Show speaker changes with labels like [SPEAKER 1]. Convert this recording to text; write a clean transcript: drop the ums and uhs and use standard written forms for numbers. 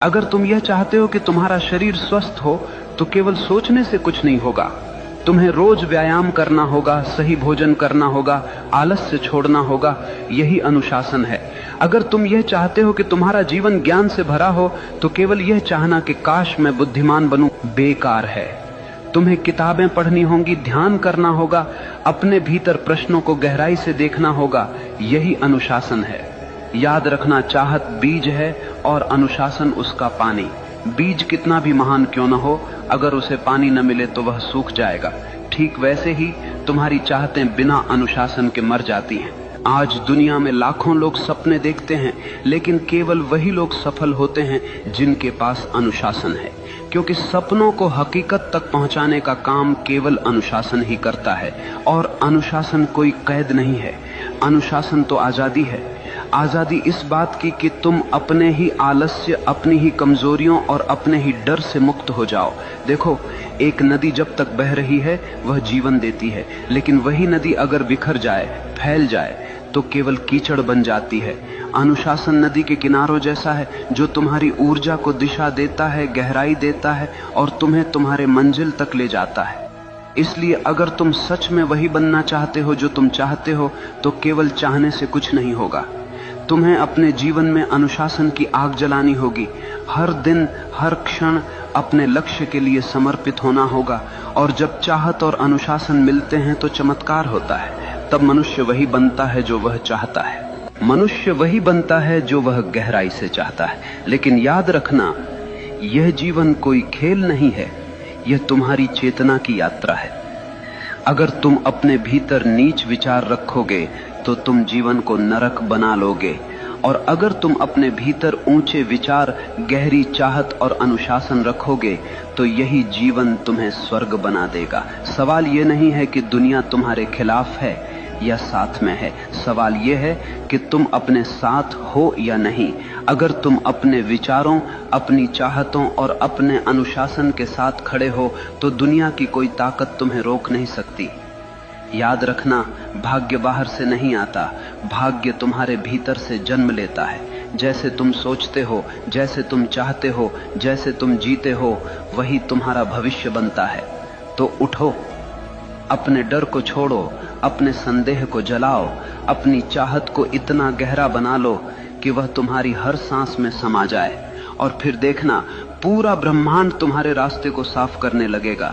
[SPEAKER 1] अगर तुम यह चाहते हो कि तुम्हारा शरीर स्वस्थ हो तो केवल सोचने से कुछ नहीं होगा। तुम्हें रोज व्यायाम करना होगा, सही भोजन करना होगा, आलस्य छोड़ना होगा। यही अनुशासन है। अगर तुम यह चाहते हो कि तुम्हारा जीवन ज्ञान से भरा हो तो केवल यह चाहना कि काश मैं बुद्धिमान बनूं बेकार है। तुम्हें किताबें पढ़नी होंगी, ध्यान करना होगा, अपने भीतर प्रश्नों को गहराई से देखना होगा। यही अनुशासन है। याद रखना, चाहत बीज है और अनुशासन उसका पानी। बीज कितना भी महान क्यों न हो, अगर उसे पानी न मिले तो वह सूख जाएगा। ठीक वैसे ही तुम्हारी चाहतें बिना अनुशासन के मर जाती हैं। आज दुनिया में लाखों लोग सपने देखते हैं, लेकिन केवल वही लोग सफल होते हैं जिनके पास अनुशासन है, क्योंकि सपनों को हकीकत तक पहुंचाने का काम केवल अनुशासन ही करता है। और अनुशासन कोई कैद नहीं है, अनुशासन तो आजादी है। आजादी इस बात की कि तुम अपने ही आलस्य, अपनी ही कमजोरियों और अपने ही डर से मुक्त हो जाओ। देखो, एक नदी जब तक बह रही है वह जीवन देती है, लेकिन वही नदी अगर बिखर जाए, फैल जाए तो केवल कीचड़ बन जाती है। अनुशासन नदी के किनारों जैसा है, जो तुम्हारी ऊर्जा को दिशा देता है, गहराई देता है और तुम्हें तुम्हारे मंजिल तक ले जाता है। इसलिए अगर तुम सच में वही बनना चाहते हो जो तुम चाहते हो तो केवल चाहने से कुछ नहीं होगा। तुम्हें अपने जीवन में अनुशासन की आग जलानी होगी। हर दिन, हर क्षण अपने लक्ष्य के लिए समर्पित होना होगा। और जब चाहत और अनुशासन मिलते हैं तो चमत्कार होता है। तब मनुष्य वही बनता है जो वह चाहता है। मनुष्य वही बनता है जो वह गहराई से चाहता है। लेकिन याद रखना, यह जीवन कोई खेल नहीं है, यह तुम्हारी चेतना की यात्रा है। अगर तुम अपने भीतर नीच विचार रखोगे तो तुम जीवन को नरक बना लोगे, और अगर तुम अपने भीतर ऊंचे विचार, गहरी चाहत और अनुशासन रखोगे तो यही जीवन तुम्हें स्वर्ग बना देगा। सवाल यह नहीं है कि दुनिया तुम्हारे खिलाफ है या साथ में है, सवाल यह है कि तुम अपने साथ हो या नहीं। अगर तुम अपने विचारों, अपनी चाहतों और अपने अनुशासन के साथ खड़े हो तो दुनिया की कोई ताकत तुम्हें रोक नहीं सकती। याद रखना, भाग्य बाहर से नहीं आता, भाग्य तुम्हारे भीतर से जन्म लेता है। जैसे तुम सोचते हो, जैसे तुम चाहते हो, जैसे तुम जीते हो, वही तुम्हारा भविष्य बनता है। तो उठो, अपने डर को छोड़ो, अपने संदेह को जलाओ, अपनी चाहत को इतना गहरा बना लो कि वह तुम्हारी हर सांस में समा जाए, और फिर देखना पूरा ब्रह्मांड तुम्हारे रास्ते को साफ करने लगेगा।